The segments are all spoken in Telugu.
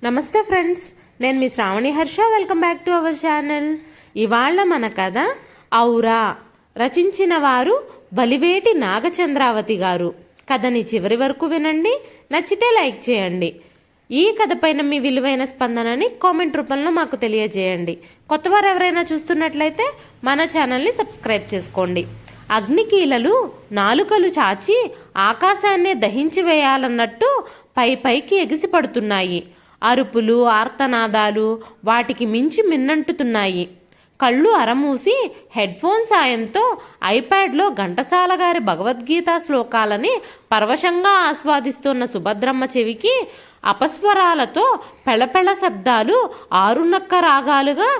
నమస్తే ఫ్రెండ్స్, నేను మీ Sravani Harsha. Welcome back to our channel. ఇవాళ మన కథ ఔరా. రచించిన వారు వలివేటి నాగచంద్రావతి గారు. కథని చివరి వరకు వినండి. నచ్చితే లైక్ చేయండి. ఈ కథ పైన మీ విలువైన స్పందనని కామెంట్ రూపంలో మాకు తెలియజేయండి. కొత్తవారు ఎవరైనా చూస్తున్నట్లయితే మన ఛానల్ని సబ్స్క్రైబ్ చేసుకోండి. అగ్నికీలలు నాలుకలు చాచి ఆకాశాన్నే దహించి వేయాలన్నట్టు పైకి ఎగిసి పడుతున్నాయి. అరుపులు, ఆర్తనాదాలు వాటికి మించి మిన్నంటుతున్నాయి. కళ్ళు అరమూసి హెడ్ ఫోన్ సాయంతో ఐప్యాడ్లో ఘంటసాల గారి భగవద్గీత శ్లోకాలని పరవశంగా ఆస్వాదిస్తున్న సుభద్రమ్మ చెవికి అపస్వరాలతో పెళపెళ శబ్దాలు ఆరునక్క రాగాలుగా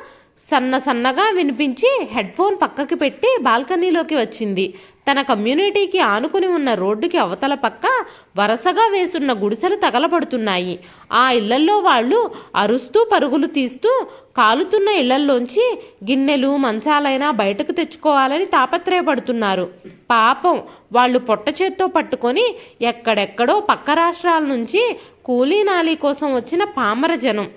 సన్నగా వినిపించి హెడ్ ఫోన్ పక్కకి పెట్టి బాల్కనీలోకి వచ్చింది. తన కమ్యూనిటీకి ఆనుకుని ఉన్న రోడ్డుకి అవతల పక్క వరుసగా వేసున్న గుడిసెలు తగలబడుతున్నాయి. ఆ ఇళ్లల్లో వాళ్ళు అరుస్తూ పరుగులు తీస్తూ కాలుతున్న ఇళ్లల్లోంచి గిన్నెలు, మంచాలైనా బయటకు తెచ్చుకోవాలని తాపత్రయపడుతున్నారు. పాపం వాళ్ళు పొట్ట చేత్తో పట్టుకొని ఎక్కడెక్కడో పక్క రాష్ట్రాల నుంచి కూలీ నాలీ కోసం వచ్చిన పామర జనం.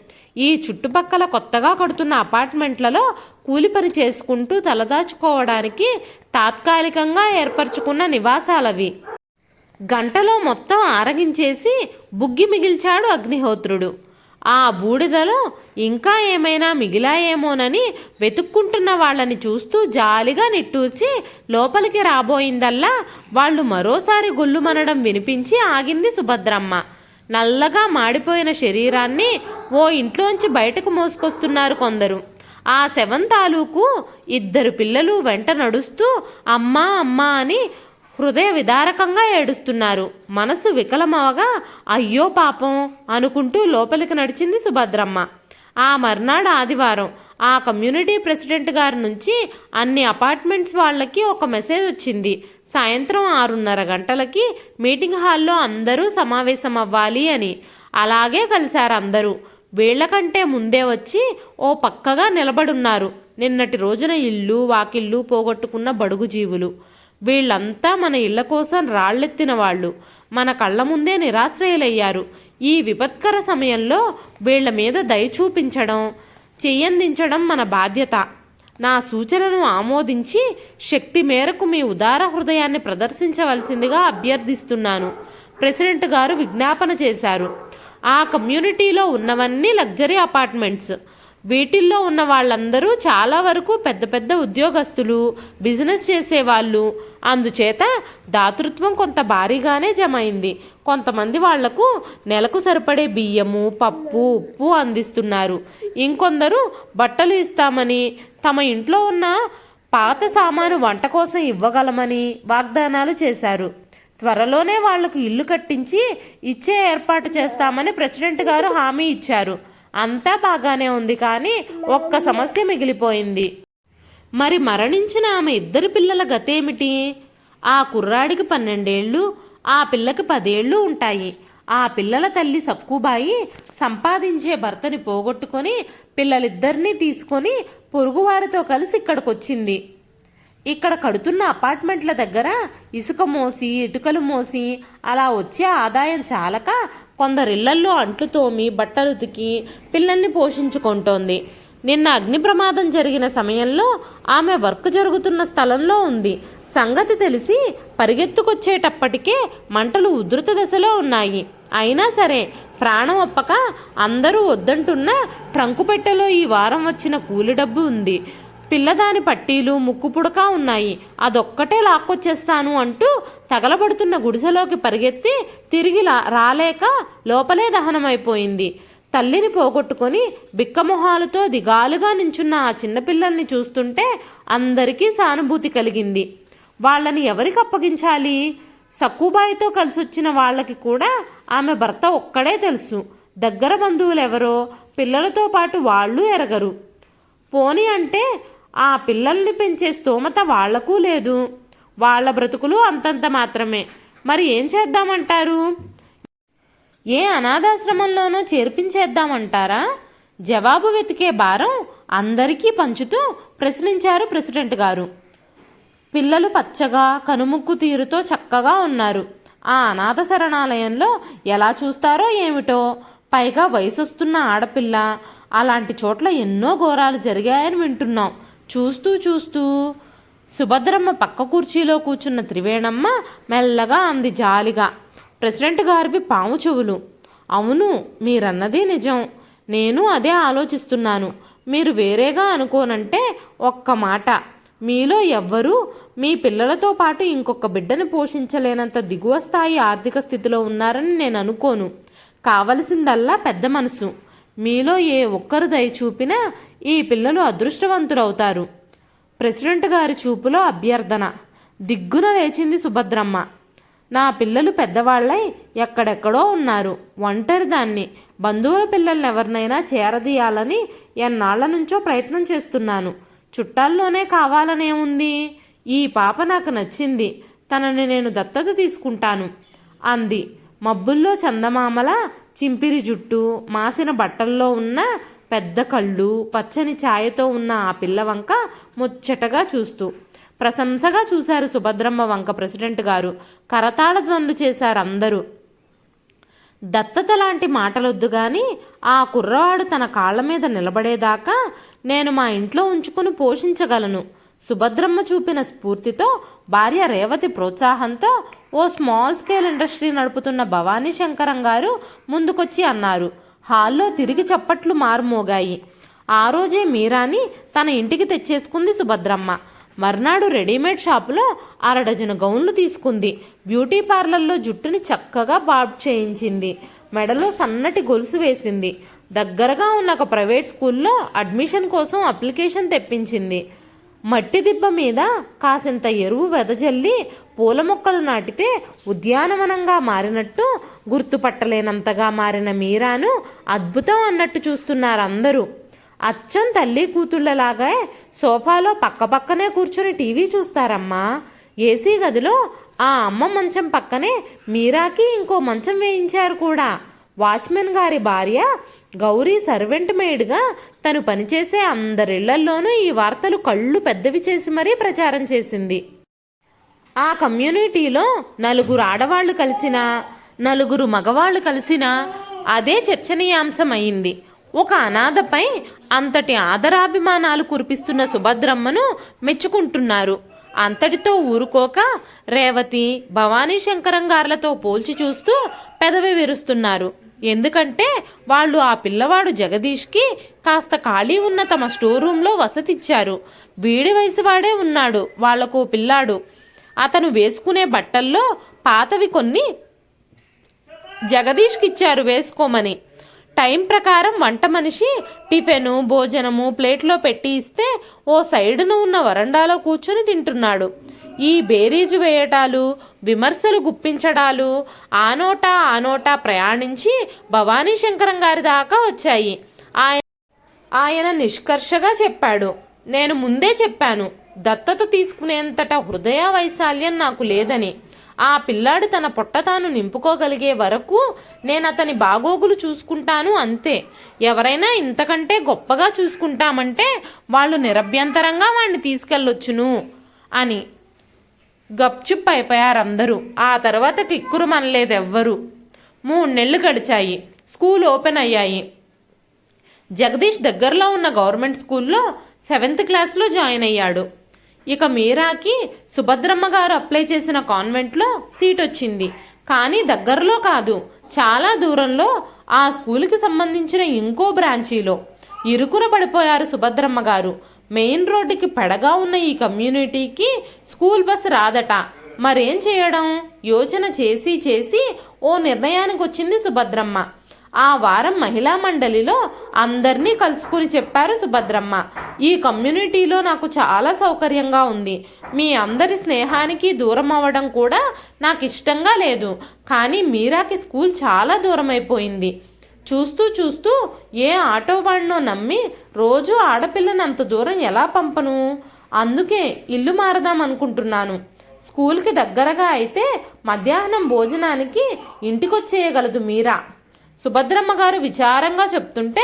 ఈ చుట్టుపక్కల కొత్తగా కడుతున్న అపార్ట్మెంట్లలో కూలి పని చేసుకుంటూ తలదాచుకోవడానికి తాత్కాలికంగా ఏర్పరచుకున్న నివాసాలవి. గంటలో మొత్తం ఆరగించేసి బుగ్గి మిగిల్చాడు అగ్నిహోత్రుడు. ఆ బూడిదలో ఇంకా ఏమైనా మిగిలాయేమోనని వెతుక్కుంటున్న వాళ్ళని చూస్తూ జాలిగా నిట్టూర్చి లోపలికి రాబోయిందల్లా వాళ్ళు మరోసారి గొల్లుమనడం వినిపించి ఆగింది సుభద్రమ్మ. నల్లగా మాడిపోయిన శరీరాన్ని ఓ ఇంట్లోంచి బయటకు మోసుకొస్తున్నారు కొందరు. ఆ శవం తాలూకు 2 పిల్లలు వెంట నడుస్తూ అమ్మా అమ్మా అని హృదయ విదారకంగా ఏడుస్తున్నారు. మనసు వికలమవగా అయ్యో పాపం అనుకుంటూ లోపలికి నడిచింది సుభద్రమ్మ. ఆ మర్నాడు ఆదివారం. ఆ కమ్యూనిటీ ప్రెసిడెంట్ గారి నుంచి అన్ని అపార్ట్మెంట్స్ వాళ్ళకి ఒక మెసేజ్ వచ్చింది. సాయంత్రం 6:30 గంటలకి మీటింగ్ హాల్లో అందరూ సమావేశం అవ్వాలి అని. అలాగే కలిశారు అందరూ. వీళ్లకంటే ముందే వచ్చి ఓ పక్కగా నిలబడున్నారు నిన్నటి రోజున ఇల్లు వాకిళ్ళు పోగొట్టుకున్న బడుగు జీవులు. వీళ్ళంతా మన ఇళ్ల కోసం రాళ్లెత్తిన వాళ్ళు. మన కళ్ళ ముందే నిరాశ్రయులయ్యారు. ఈ విపత్కర సమయంలో వీళ్ల మీద దయ చూపించడం, చెయ్యందించడం మన బాధ్యత. నా సూచనను ఆమోదించి శక్తి మేరకు మీ ఉదార హృదయాన్ని ప్రదర్శించవలసిందిగా అభ్యర్థిస్తున్నాను. ప్రెసిడెంట్ గారు విజ్ఞాపన చేశారు. ఆ కమ్యూనిటీలో ఉన్నవన్నీ లగ్జరీ అపార్ట్మెంట్స్. వీటిల్లో ఉన్న వాళ్ళందరూ చాలా వరకు పెద్ద పెద్ద ఉద్యోగస్తులు, బిజినెస్ చేసేవాళ్ళు. అందుచేత దాతృత్వం కొంత భారీగానే జమైంది. కొంతమంది వాళ్లకు నెలకు సరిపడే బియ్యము, పప్పు, ఉప్పు అందిస్తున్నారు. ఇంకొందరు బట్టలు ఇస్తామని, తమ ఇంట్లో ఉన్న పాత సామాను వంట కోసం ఇవ్వగలమని వాగ్దానాలు చేశారు. త్వరలోనే వాళ్లకు ఇల్లు కట్టించి ఇచ్చే ఏర్పాటు చేస్తామని ప్రెసిడెంట్ గారు హామీ ఇచ్చారు. అంతా బాగానే ఉంది, కానీ ఒక్క సమస్య మిగిలిపోయింది. మరి మరణించిన ఆమె 2 పిల్లల గతేమిటి? ఆ కుర్రాడికి 12 ఏళ్ళు, ఆ పిల్లకి 10 ఏళ్ళు ఉంటాయి. ఆ పిల్లల తల్లి సక్కుబాయి సంపాదించే భర్తని పోగొట్టుకొని పిల్లలిద్దరినీ తీసుకొని పొరుగువారితో కలిసి ఇక్కడికొచ్చింది. ఇక్కడ కడుతున్న అపార్ట్మెంట్ల దగ్గర ఇసుక మోసి, ఇటుకలు మోసి అలా వచ్చే ఆదాయం చాలక కొందరిళ్లల్లో అంట్లు తోమి, బట్టలు ఉతికి పిల్లల్ని పోషించుకుంటోంది. నిన్న అగ్ని ప్రమాదం జరిగిన సమయంలో ఆమె వర్క్ జరుగుతున్న స్థలంలో ఉంది. సంగతి తెలిసి పరిగెత్తుకొచ్చేటప్పటికే మంటలు ఉధృత దశలో ఉన్నాయి. అయినా సరే ప్రాణం ఒప్పక అందరూ వద్దంటున్న ట్రంకు పెట్టెలో ఈ వారం వచ్చిన కూలి డబ్బు ఉంది. పిల్లదాని పట్టీలు, ముక్కు పుడక ఉన్నాయి. అదొక్కటే లాక్కొచ్చేస్తాను అంటూ తగలబడుతున్న గుడిసెలోకి పరిగెత్తి తిరిగి రాలేక లోపలే దహనమైపోయింది. తల్లిని పోగొట్టుకొని బిక్కమొహాలతో దిగాలుగా నించున్న ఆ చిన్నపిల్లల్ని చూస్తుంటే అందరికీ సానుభూతి కలిగింది. వాళ్ళని ఎవరికి అప్పగించాలి? సక్కుబాయితో కలిసొచ్చిన వాళ్ళకి కూడా ఆమె భర్త ఒక్కడే తెలుసు. దగ్గర బంధువులెవరో పిల్లలతో పాటు వాళ్ళు ఎరగరు. పోనీ అంటే ఆ పిల్లల్ని పెంచే స్తోమత వాళ్లకు లేదు. వాళ్ల బ్రతుకులు అంతంత మాత్రమే. మరి ఏం చేద్దామంటారు? ఏ అనాథాశ్రమంలోనో చేర్పించేద్దామంటారా? జవాబు వెతికే భారం అందరికీ పంచుతూ ప్రశ్నించారు ప్రెసిడెంట్ గారు. పిల్లలు పచ్చగా కనుముక్కు తీరుతో చక్కగా ఉన్నారు. ఆ అనాథ శరణాలయంలో ఎలా చూస్తారో ఏమిటో. పైగా వయసొస్తున్న ఆడపిల్ల. అలాంటి చోట్ల ఎన్నో ఘోరాలు జరిగాయని వింటున్నాం. చూస్తూ చూస్తూ సుభద్రమ్మ పక్క కుర్చీలో కూర్చున్న త్రివేణమ్మ మెల్లగా అంది జాలిగా. ప్రెసిడెంట్ గారివి పాము చెవులు. అవును, మీరన్నది నిజం. నేను అదే ఆలోచిస్తున్నాను. మీరు వేరేగా అనుకోనంటే ఒక్క మాట, మీలో ఎవ్వరూ మీ పిల్లలతో పాటు ఇంకొక బిడ్డను పోషించలేనంత దిగువ స్థాయి ఆర్థిక స్థితిలో ఉన్నారని నేను అనుకోను. కావలసిందల్లా పెద్ద మనసు. మీలో ఏ ఒక్కరు దయ చూపినా ఈ పిల్లలు అదృష్టవంతులవుతారు. ప్రెసిడెంట్ గారి చూపులో అభ్యర్థన. దిగ్గున లేచింది సుభద్రమ్మ. నా పిల్లలు పెద్దవాళ్ళై ఎక్కడెక్కడో ఉన్నారు. ఒంటరి దాన్ని. బంధువుల పిల్లల్ని ఎవరినైనా చేరదీయాలని ఎన్నాళ్ల నుంచో ప్రయత్నం చేస్తున్నాను. చుట్టాల్లోనే కావాలనే ఉంది. ఈ పాప నాకు నచ్చింది. తనని నేను దత్తత తీసుకుంటాను అంది. మబ్బుల్లో చందమామల చింపిరి జుట్టు, మాసిన బట్టల్లో ఉన్న పెద్ద కళ్ళు, పచ్చని ఛాయతో ఉన్న ఆ పిల్ల వంక ముచ్చటగా చూస్తూ. ప్రశంసగా చూశారు సుభద్రమ్మ వంక ప్రెసిడెంట్ గారు. కరతాళ ధ్వనులు చేశారు అందరూ. దత్తత లాంటి మాటలొద్దు గాని ఆ కుర్రవాడు తన కాళ్ల మీద నిలబడేదాకా నేను మా ఇంట్లో ఉంచుకుని పోషించగలను. సుభద్రమ్మ చూపిన స్ఫూర్తితో, భార్య రేవతి ప్రోత్సాహంతో ఓ స్మాల్ స్కేల్ ఇండస్ట్రీ నడుపుతున్న భవానీ శంకరం గారు ముందుకొచ్చి అన్నారు. హాల్లో తిరిగి చప్పట్లు మారుమోగాయి. ఆ రోజే మీరాని తన ఇంటికి తెచ్చేసుకుంది సుభద్రమ్మ. మర్నాడు రెడీమేడ్ షాపులో 1/2 డజను గౌన్లు తీసుకుంది. బ్యూటీ పార్లర్లో జుట్టుని చక్కగా బాబ్ చేయించింది. మెడలో సన్నటి గొలుసు వేసింది. దగ్గరగా ఉన్న ఒక ప్రైవేట్ స్కూల్లో అడ్మిషన్ కోసం అప్లికేషన్ తెప్పించింది. మట్టి దిబ్బ మీద కాసింత ఎరువు వెదజల్లి పూల మొక్కలు నాటితే ఉద్యానవనంగా మారినట్టు, గుర్తుపట్టలేనంతగా మారిన మీరాను అద్భుతం అన్నట్టు చూస్తున్నారు అందరూ. అచ్చం తల్లి కూతుళ్ళలాగా సోఫాలో పక్కపక్కనే కూర్చొని టీవీ చూస్తారమ్మా. ఏసీ గదిలో ఆ అమ్మ మంచం పక్కనే మీరాకి ఇంకో మంచం వేయించారు కూడా. వాచ్మెన్ గారి భార్య గౌరీ సర్వెంట్ మెయిడ్గా తను పనిచేసే అందరిళ్లల్లోనూ ఈ వార్తలు కళ్ళు పెద్దవి చేసి మరీ ప్రచారం చేసింది. ఆ కమ్యూనిటీలో 4 ఆడవాళ్లు కలిసినా, 4 మగవాళ్లు కలిసినా అదే చర్చనీయాంశం అయింది. ఒక అనాథపై అంతటి ఆదరాభిమానాలు కురిపిస్తున్న సుభద్రమ్మను మెచ్చుకుంటున్నారు. అంతటితో ఊరుకోక రేవతి, భవానీ శంకరం గార్లతో పోల్చి చూస్తూ పెదవి విరుస్తున్నారు. ఎందుకంటే వాళ్ళు ఆ పిల్లవాడు జగదీష్కి కాస్త ఖాళీ ఉన్న తమ స్టోర్ రూమ్లో వసతిచ్చారు. వీడి వయసు వాడే ఉన్నాడు వాళ్లకు పిల్లాడు. అతను వేసుకునే బట్టల్లో పాతవి కొన్ని జగదీష్కిచ్చారు వేసుకోమని. టైం ప్రకారం వంట మనిషి టిఫిను, భోజనము ప్లేట్లో పెట్టి ఇస్తే ఓ సైడును ఉన్న వరండాలో కూర్చొని తింటున్నాడు. ఈ బేరీజు వేయటాలు, విమర్శలు గుప్పించడాలు ఆ నోటా ప్రయాణించి భవానీ శంకరం గారి దాకా వచ్చాయి. ఆయన నిష్కర్షగా చెప్పాడు. నేను ముందే చెప్పాను, దత్తత తీసుకునేంతట హృదయ వైశాల్యం నాకు లేదని. ఆ పిల్లాడు తన పొట్ట తాను నింపుకోగలిగే వరకు నేను అతని బాగోగులు చూసుకుంటాను అంతే. ఎవరైనా ఇంతకంటే గొప్పగా చూసుకుంటామంటే వాళ్ళు నిరభ్యంతరంగా వాణ్ణి తీసుకెళ్ళొచ్చును అని గప్చుప్ అయిపోయారందరూ. ఆ తర్వాత కిక్కురు మనలేదెవ్వరూ. 3 నెలలు గడిచాయి. స్కూల్ ఓపెన్ అయ్యాయి. జగదీష్ దగ్గరలో ఉన్న గవర్నమెంట్ స్కూల్లో 7th క్లాస్లో జాయిన్ అయ్యాడు. ఇక మీరాకి సుభద్రమ్మ గారు అప్లై చేసిన కాన్వెంట్లో సీట్ వచ్చింది. కానీ దగ్గరలో కాదు, చాలా దూరంలో, ఆ స్కూల్కి సంబంధించిన ఇంకో బ్రాంచీలో. ఇరుకున పడిపోయారు సుభద్రమ్మ గారు. మెయిన్ రోడ్డుకి పెడగా ఉన్న ఈ కమ్యూనిటీకి స్కూల్ బస్సు రాదట. మరేం చేయడం? యోచన చేసి చేసి ఓ నిర్ణయానికి వచ్చింది సుభద్రమ్మ. ఆ వారం మహిళా మండలిలో అందరినీ కలుసుకుని చెప్పారు సుభద్రమ్మ. ఈ కమ్యూనిటీలో నాకు చాలా సౌకర్యంగా ఉంది. మీ అందరి స్నేహానికి దూరం అవ్వడం కూడా నాకు ఇష్టంగా లేదు. కానీ మీరాకి స్కూల్ చాలా దూరం అయిపోయింది. చూస్తూ చూస్తూ ఏ ఆటో వాడినో నమ్మి రోజు ఆడపిల్లని అంత దూరం ఎలా పంపను? అందుకే ఇల్లు మారదాం అనుకుంటున్నాను. స్కూల్కి దగ్గరగా అయితే మధ్యాహ్నం భోజనానికి ఇంటికొచ్చేయగలదు మీరా. సుభద్రమ్మ గారు విచారంగా చెప్తుంటే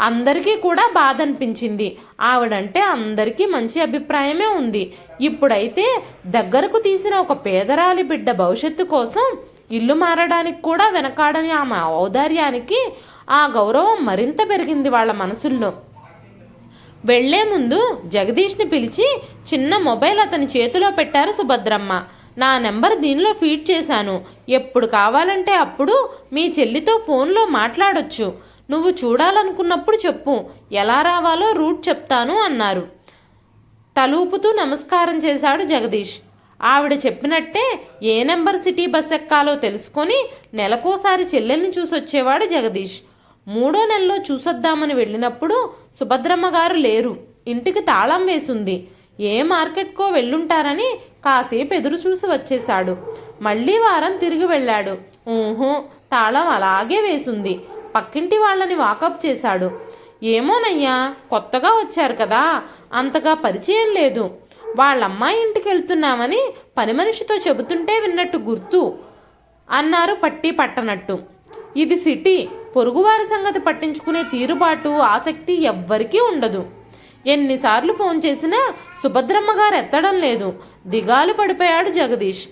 అందరికీ కూడా బాధ అనిపించింది. ఆవిడంటే అందరికీ మంచి అభిప్రాయమే ఉంది. ఇప్పుడైతే దగ్గరకు తీసిన ఒక పేదరాలి బిడ్డ భవిష్యత్తు కోసం ఇల్లు మారడానికి కూడా వెనకాడని ఆమె ఔదార్యానికి ఆ గౌరవం మరింత పెరిగింది వాళ్ళ మనసుల్లో. వెళ్లే ముందు జగదీష్ని పిలిచి చిన్న మొబైల్ అతని చేతిలో పెట్టారు సుభద్రమ్మ. నా నెంబర్ దీనిలో ఫీడ్ చేశాను, ఎప్పుడు కావాలంటే అప్పుడు మీ చెల్లితో ఫోన్లో మాట్లాడొచ్చు, నువ్వు చూడాలనుకున్నప్పుడు చెప్పు, ఎలా రావాలో రూట్ చెప్తాను అన్నారు. తలూపుతూ నమస్కారం చేశాడు జగదీష్. ఆవిడ చెప్పినట్టే ఏ నెంబర్ సిటీ బస్ ఎక్కాలో తెలుసుకొని నెలకోసారి చెల్లెల్ని చూసొచ్చేవాడు జగదీష్. 3వ నెలలో చూసొద్దామని వెళ్ళినప్పుడు సుభద్రమ్మ గారు లేరు, ఇంటికి తాళం వేసుంది. ఏ మార్కెట్కో వెళ్ళుంటారని కాసేపు ఎదురు చూసి వచ్చేశాడు. మళ్ళీ వారం తిరిగి వెళ్ళాడు. ఊహూ, తాళం అలాగే వేసుంది. పక్కింటి వాళ్ళని వాకప్ చేశాడు. ఏమోనయ్యా, కొత్తగా వచ్చారు కదా, అంతగా పరిచయం లేదు. వాళ్ళమ్మాయి ఇంటికి వెళ్తున్నామని పని మనిషితో చెబుతుంటే విన్నట్టు గుర్తు అన్నారు పట్టి పట్టనట్టు. ఇది సిటీ, పొరుగువారి సంగతి పట్టించుకునే తీరుబాటు ఆసక్తి ఎవ్వరికీ ఉండదు. ఎన్నిసార్లు ఫోన్ చేసినా సుభద్రమ్మ గారు ఎత్తడం లేదు. దిగాలు పడిపోయాడు జగదీష్.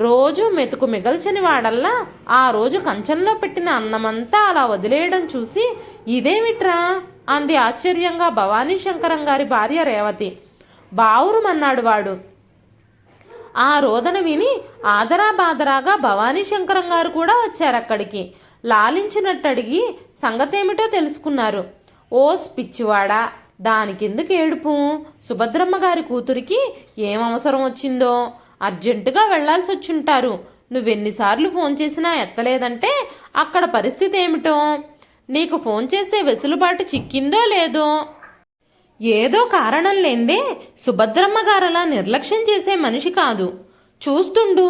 రోజు మెతుకు మిగల్చని వాడల్లా ఆ రోజు కంచంలో పెట్టిన అన్నమంతా అలా వదిలేయడం చూసి ఇదేమిట్రా అంది ఆశ్చర్యంగా భవానీ శంకరం గారి భార్య రేవతి. బావురుమన్నాడు వాడు. ఆ రోదన విని ఆదరాబాదరాగా భవానీ శంకరం గారు కూడా వచ్చారక్కడికి. లాలించినట్టు అడిగి సంగతేమిటో తెలుసుకున్నారు. ఓస్ పిచ్చివాడా, దానికెందుకు ఏడుపు? సుభద్రమ్మ గారి కూతురికి ఏం అవసరం వచ్చిందో, అర్జెంటుగా వెళ్లాల్సి వచ్చుంటారు. నువ్వెన్నిసార్లు ఫోన్ చేసినా ఎత్తలేదంటే అక్కడ పరిస్థితి ఏమిటో? నీకు ఫోన్ చేసే వెసులుబాటు చిక్కిందో లేదో? ఏదో కారణం లేందే సుభద్రమ్మ గారలా నిర్లక్ష్యం చేసే మనిషి కాదు. చూస్తుండు,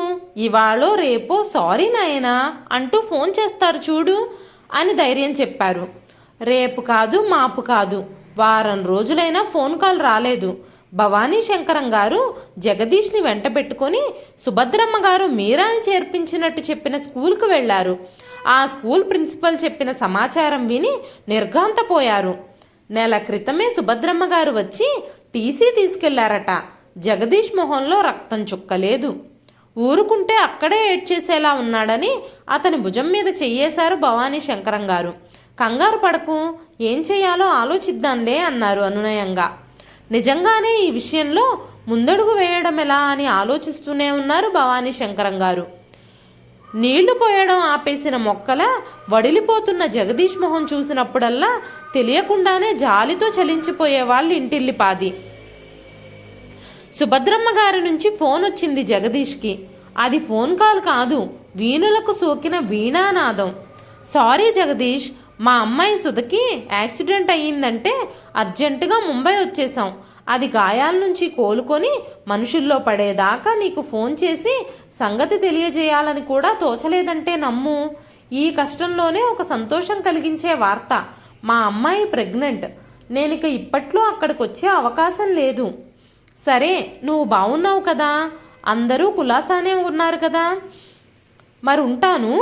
ఇవాళో రేపో సారీ నాయనా అంటూ ఫోన్ చేస్తారు చూడు అని ధైర్యం చెప్పారు. రేపు కాదు మాపు కాదు, వారం రోజులైనా ఫోన్ కాల్ రాలేదు. భవానీ శంకరం గారు జగదీష్ని వెంట పెట్టుకొని సుభద్రమ్మ గారు మీరాని చేర్పించినట్టు చెప్పిన స్కూల్కు వెళ్లారు. ఆ స్కూల్ ప్రిన్సిపల్ చెప్పిన సమాచారం విని నిర్ఘాంతపోయారు. నెల క్రితమే సుభద్రమ్మ గారు వచ్చి టీసీ తీసుకెళ్లారట. జగదీష్ మొహంలో రక్తం చుక్కలేదు. ఊరుకుంటే అక్కడే ఏడ్చేసేలా ఉన్నాడని అతని భుజం మీద చెయ్యేశారు భవానీ శంకరం గారు. కంగారు పడకు, ఏం చెయ్యాలో ఆలోచిద్దాంలే అన్నారు అనునయంగా. నిజంగానే ఈ విషయంలో ముందడుగు వేయడం ఎలా అని ఆలోచిస్తూనే ఉన్నారు భవానీ శంకరం గారు. నీళ్లు పోయడం ఆపేసిన మొక్కల వడిలిపోతున్న జగదీష్ మొహం చూసినప్పుడల్లా తెలియకుండానే జాలితో చలించిపోయేవాళ్ళు ఇంటిల్లిపాది. సుభద్రమ్మ గారి నుంచి ఫోన్ వచ్చింది జగదీష్కి. అది ఫోన్ కాల్ కాదు, వీణులకు సోకిన వీణానాదం. సారీ జగదీష్, మా అమ్మాయి సుధకి యాక్సిడెంట్ అయ్యిందంటే అర్జెంటుగా ముంబై వచ్చేసాం. అది గాయాల నుంచి కోలుకొని మనుషుల్లో పడేదాకా నీకు ఫోన్ చేసి సంగతి తెలియజేయాలని కూడా తోచలేదంటే నమ్ము. ఈ కష్టంలోనే ఒక సంతోషం కలిగించే వార్త. మా అమ్మాయి ప్రెగ్నెంట్. నేనిక ఇప్పట్లో అక్కడికి వచ్చే అవకాశం లేదు. సరే, నువ్వు బాగున్నావు కదా, అందరూ కులాసానే ఉన్నారు కదా, మరి ఉంటాను.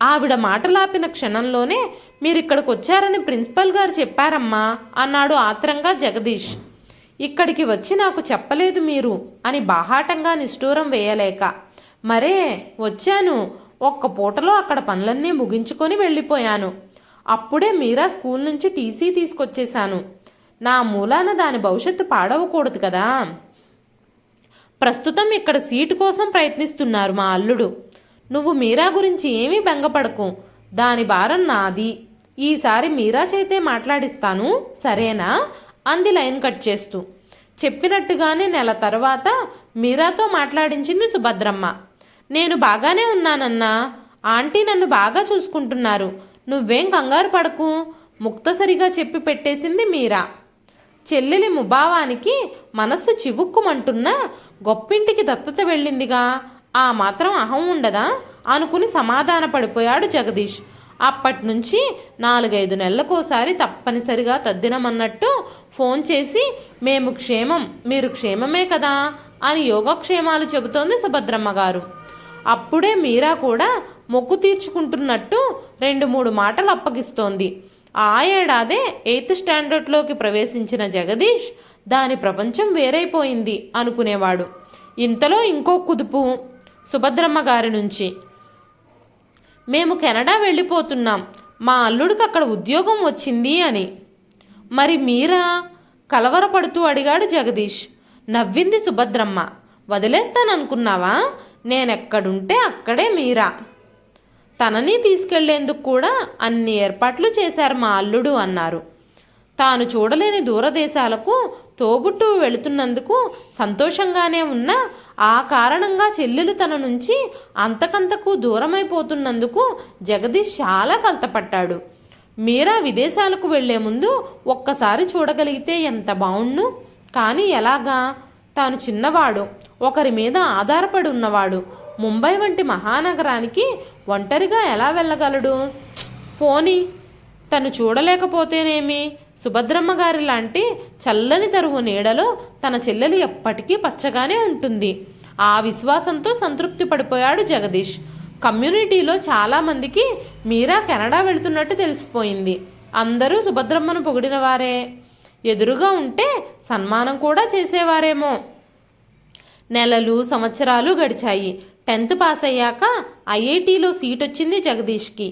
ఆవిడ మాటలాపిన క్షణంలోనే మీరిక్కడికి వచ్చారని ప్రిన్సిపల్ గారు చెప్పారమ్మా అన్నాడు ఆత్రంగా జగదీష్. ఇక్కడికి వచ్చి నాకు చెప్పలేదు మీరు అని బాహాటంగా నిష్ఠూరం వేయలేక. మరే వచ్చాను, ఒక్క పూటలో అక్కడ పనులన్నీ ముగించుకొని వెళ్ళిపోయాను. అప్పుడే మీరా స్కూల్ నుంచి టీసీ తీసుకొచ్చేశాను. నా మూలాన దాని భవిష్యత్తు పాడవకూడదు కదా. ప్రస్తుతం ఇక్కడ సీటు కోసం ప్రయత్నిస్తున్నారు మా అల్లుడు. నువ్వు మీరా గురించి ఏమీ బెంగపడకు, దాని భారం నాది. ఈసారి మీరా చేతే మాట్లాడిస్తాను, సరేనా అంది లైన్ కట్ చేస్తూ. చెప్పినట్టుగానే నెల తర్వాత మీరాతో మాట్లాడించింది సుభద్రమ్మ. నేను బాగానే ఉన్నానన్నా, ఆంటీ నన్ను బాగా చూసుకుంటున్నారు, నువ్వేం కంగారు పడకు ముక్తసరిగా చెప్పి పెట్టేసింది మీరా. చెల్లెలి ముభావానికి మనస్సు చివుక్కుమంటున్నా గొప్పింటికి దత్తత వెళ్ళిందిగా, ఆ మాత్రం అహం ఉండదా అనుకుని సమాధాన పడిపోయాడు జగదీష్. అప్పట్నుంచి 4-5 నెలలకోసారి తప్పనిసరిగా తద్దినమన్నట్టు ఫోన్ చేసి మేము క్షేమం, మీరు క్షేమమే కదా అని యోగక్షేమాలు చెబుతోంది సుభద్రమ్మ గారు. అప్పుడే మీరా కూడా మొక్కు తీర్చుకుంటున్నట్టు 2-3 మాటలు అప్పగిస్తోంది. ఆ ఏడాదే 8th స్టాండర్డ్లోకి ప్రవేశించిన జగదీష్ దాని ప్రపంచం వేరైపోయింది అనుకునేవాడు. ఇంతలో ఇంకో కుదుపు సుభద్రమ్మ గారి నుంచి. మేము కెనడా వెళ్ళిపోతున్నాం. మా అల్లుడికి అక్కడ ఉద్యోగం వచ్చింది అని. మరి మీరా? కలవరపడుతూ అడిగాడు జగదీష్. నవ్వింది సుభద్రమ్మ. వదిలేస్తాననుకున్నావా? నేనెక్కడుంటే అక్కడే మీరా. తనని తీసుకెళ్లేందుకు కూడా అన్ని ఏర్పాట్లు చేశారు మా అల్లుడు అన్నారు. తాను చూడలేని దూరదేశాలకు తోబుట్టు వెళుతున్నందుకు సంతోషంగానే ఉన్నా ఆ కారణంగా చెల్లెలు తన నుంచి అంతకంతకు దూరమైపోతున్నందుకు జగదీష్ చాలా కలతపడ్డాడు. మీరా విదేశాలకు వెళ్లే ముందు ఒక్కసారి చూడగలిగితే ఎంత బావుణ్ణు. కానీ ఎలాగా? తాను చిన్నవాడు, ఒకరి మీద ఆధారపడి ఉన్నవాడు. ముంబై వంటి మహానగరానికి ఒంటరిగా ఎలా వెళ్ళగలడు? పోనీ తను చూడలేకపోతేనేమి? సుభద్రమ్మ గారి లాంటి చల్లని తరువు నీడలో తన చెల్లెలు ఎప్పటికీ పచ్చగానే ఉంటుంది. ఆ విశ్వాసంతో సంతృప్తి పడిపోయాడు జగదీష్. కమ్యూనిటీలో చాలామందికి మీరా కెనడా వెళుతున్నట్టు తెలిసిపోయింది. అందరూ సుభద్రమ్మను పొగిడిన వారే. ఎదురుగా ఉంటే సన్మానం కూడా చేసేవారేమో. నెలలు సంవత్సరాలు గడిచాయి. 10th పాస్ అయ్యాక ఐఐటీలో సీట్ వచ్చింది జగదీష్కి.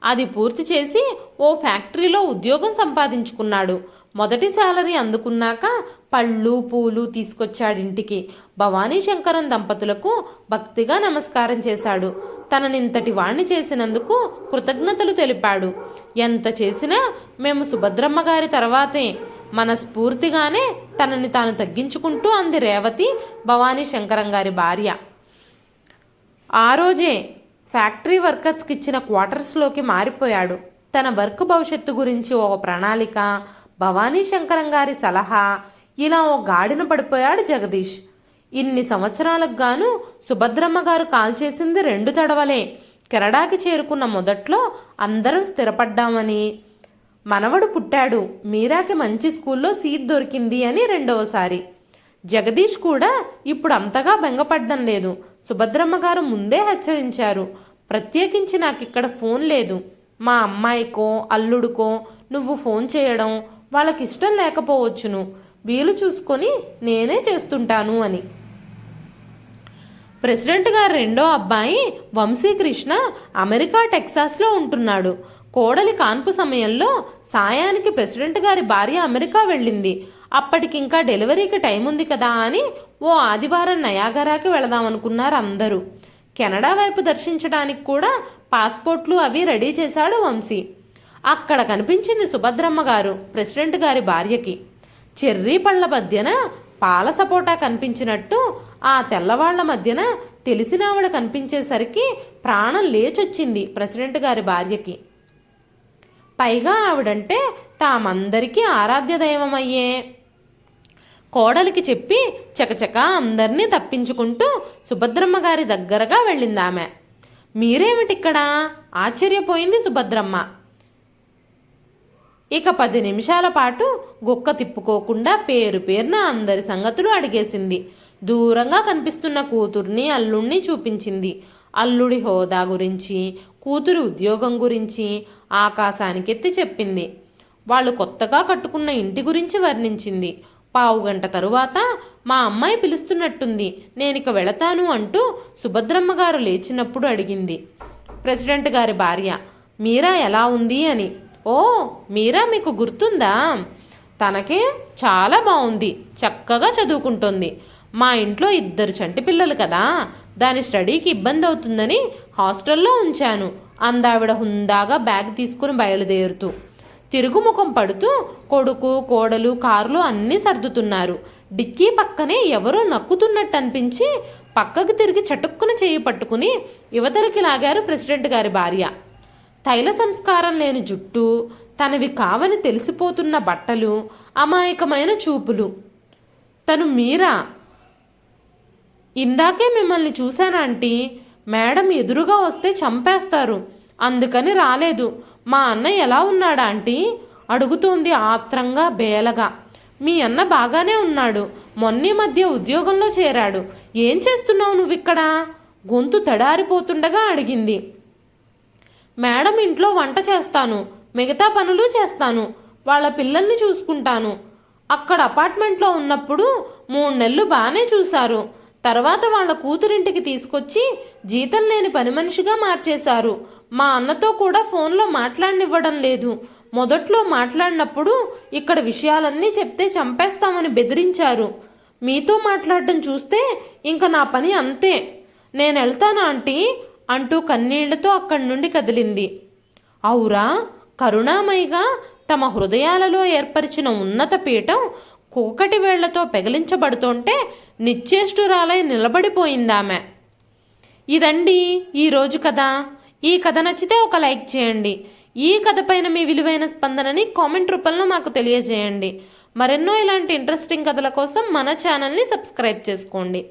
అది పూర్తి చేసి ఓ ఫ్యాక్టరీలో ఉద్యోగం సంపాదించుకున్నాడు. మొదటి శాలరీ అందుకున్నాక పళ్ళు పూలు తీసుకొచ్చాడింటికి. భవానీ శంకరం దంపతులకు భక్తిగా నమస్కారం చేశాడు. తననింతటి వాణ్ణి చేసినందుకు కృతజ్ఞతలు తెలిపాడు. ఎంత చేసినా మేము సుభద్రమ్మ గారి తర్వాతే, మనస్ఫూర్తిగానే తనని తాను తగ్గించుకుంటూ అంది రేవతి, భవానీ శంకరం గారి భార్య. ఆ రోజే ఫ్యాక్టరీ వర్కర్స్కి ఇచ్చిన క్వార్టర్స్లోకి మారిపోయాడు. తన వర్క్ భవిష్యత్తు గురించి ఓ ప్రణాళిక, భవానీ శంకరం గారి సలహా, ఇలా ఓ గాడిన పడిపోయాడు జగదీష్. ఇన్ని సంవత్సరాలకు గాను సుభద్రమ్మ గారు కాల్ చేసింది 2 తడవలే. కెనడాకి చేరుకున్న మొదట్లో అందరం స్థిరపడ్డామని, మనవడు పుట్టాడు, మీరాకి మంచి స్కూల్లో సీట్ దొరికింది అని రెండవసారి. జగదీష్ కూడా ఇప్పుడు అంతగా బెంగపడ్డం లేదు. సుభద్రమ్మ గారు ముందే హెచ్చరించారు. ప్రత్యేకించి నాకిక్కడ ఫోన్ లేదు. మా అమ్మాయికో అల్లుడికో నువ్వు ఫోన్ చేయడం వాళ్ళకిష్టం లేకపోవచ్చును. వీలు చూసుకొని నేనే చేస్తుంటాను అని. ప్రెసిడెంట్ గారు రెండో అబ్బాయి వంశీకృష్ణ అమెరికా టెక్సాస్లో ఉంటున్నాడు. కోడలి కాన్పు సమయంలో సాయానికి ప్రెసిడెంట్ గారి భార్య అమెరికా వెళ్ళింది. అప్పటికింకా డెలివరీకి టైం ఉంది కదా అని ఓ ఆదివారం నయాగరాకి వెళదామనుకున్నారు అందరూ. కెనడా వైపు దర్శించడానికి కూడా పాస్పోర్ట్లు అవి రెడీ చేశాడు వంశీ. అక్కడ కనిపించింది సుభద్రమ్మ గారు ప్రెసిడెంట్ గారి భార్యకి. చెర్రీ పళ్ళ మధ్యన పాల సపోటా కనిపించినట్టు ఆ తెల్లవాళ్ల మధ్యన తెలిసినావిడ కనిపించేసరికి ప్రాణం లేచొచ్చింది ప్రెసిడెంట్ గారి భార్యకి. పైగా ఆవిడంటే తామందరికీ ఆరాధ్య దైవమయ్యే. కోడలికి చెప్పి చకచకా అందరినీ తప్పించుకుంటూ సుభద్రమ్మ గారి దగ్గరగా వెళ్ళిందామె. మీరేమిటిక్కడా? ఆశ్చర్యపోయింది సుభద్రమ్మ. ఇక 10 నిమిషాల పాటు గుక్క తిప్పుకోకుండా పేరున అందరి సంగతులు అడిగేసింది. దూరంగా కనిపిస్తున్న కూతుర్ని అల్లుణ్ణి చూపించింది. అల్లుడి హోదా గురించి, కూతురు ఉద్యోగం గురించి ఆకాశానికెత్తి చెప్పింది. వాళ్ళు కొత్తగా కట్టుకున్న ఇంటి గురించి వర్ణించింది. 15 గంట తరువాత మా అమ్మాయి పిలుస్తున్నట్టుంది, నేనిక వెళతాను అంటూ సుభద్రమ్మ గారు లేచినప్పుడు అడిగింది ప్రెసిడెంట్ గారి భార్య, మీరా ఎలా ఉంది అని. ఓ, మీరా మీకు గుర్తుందా? తనకే చాలా బాగుంది, చక్కగా చదువుకుంటోంది. మా ఇంట్లో 2 చంటి పిల్లలు కదా, దాని స్టడీకి ఇబ్బంది అవుతుందని హాస్టల్లో ఉంచాను అందావిడ హుందాగా బ్యాగ్ తీసుకుని బయలుదేరుతూ. తిరుగుముఖం పడుతూ కొడుకు కోడలు కారులో అన్నీ సర్దుతున్నారు. డిక్కీ పక్కనే ఎవరో నక్కుతున్నట్టు అనిపించి పక్కకు తిరిగి చటుక్కున చేయి పట్టుకుని యువతలకి లాగారు ప్రెసిడెంట్ గారి భార్య. తైల సంస్కారం లేని జుట్టు, తనవి కావని తెలిసిపోతున్న బట్టలు, అమాయకమైన చూపులు. తను మీరా? ఇందాకే మిమ్మల్ని చూశాను ఆంటీ. మేడం ఎదురుగా వస్తే చంపేస్తారు, అందుకని రాలేదు. మా అన్న ఎలా ఉన్నాడా ఆంటీ? అడుగుతోంది ఆత్రంగా బేలగా. మీ అన్న బాగానే ఉన్నాడు, మొన్నీ మధ్య ఉద్యోగంలో చేరాడు. ఏం చేస్తున్నావు నువ్విక్కడ? గొంతు తడారిపోతుండగా అడిగింది. మేడం ఇంట్లో వంట చేస్తాను, మిగతా పనులు చేస్తాను, వాళ్ళ పిల్లల్ని చూసుకుంటాను. అక్కడ అపార్ట్మెంట్లో ఉన్నప్పుడు 3 నెలలు బాగానే చూశారు. తర్వాత వాళ్ళ కూతురింటికి తీసుకొచ్చి జీతం లేని పని మనిషిగా మార్చేశారు. మా అన్నతో కూడా ఫోన్లో మాట్లాడనివ్వడం లేదు. మొదట్లో మాట్లాడినప్పుడు ఇక్కడ విషయాలన్నీ చెప్తే చంపేస్తామని బెదిరించారు. మీతో మాట్లాడడం చూస్తే ఇంక నా పని అంతే, నేను వెళ్తాను ఆంటీ అంటూ కన్నీళ్లతో అక్కడి నుండి కదిలింది. ఔరా, కరుణామయిగా తమ హృదయాలలో ఏర్పరిచిన ఉన్నత పీఠం కూకటి వేళ్లతో పెగిలించబడుతుంటే నిశ్చేష్టురాలై నిలబడిపోయిందామె. ఇదండి ఈరోజు కథ. ఈ కథ నచ్చితే ఒక లైక్ చేయండి. ఈ కథ పైన మీ విలువైన స్పందనని కామెంట్ రూపంలో మాకు తెలియజేయండి. మరెన్నో ఇలాంటి ఇంట్రెస్టింగ్ కథల కోసం మన ఛానల్ని సబ్స్క్రైబ్ చేసుకోండి.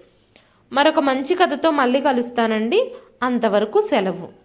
మరొక మంచి కథతో మళ్ళీ కలుస్తానండి. అంతవరకు సెలవు.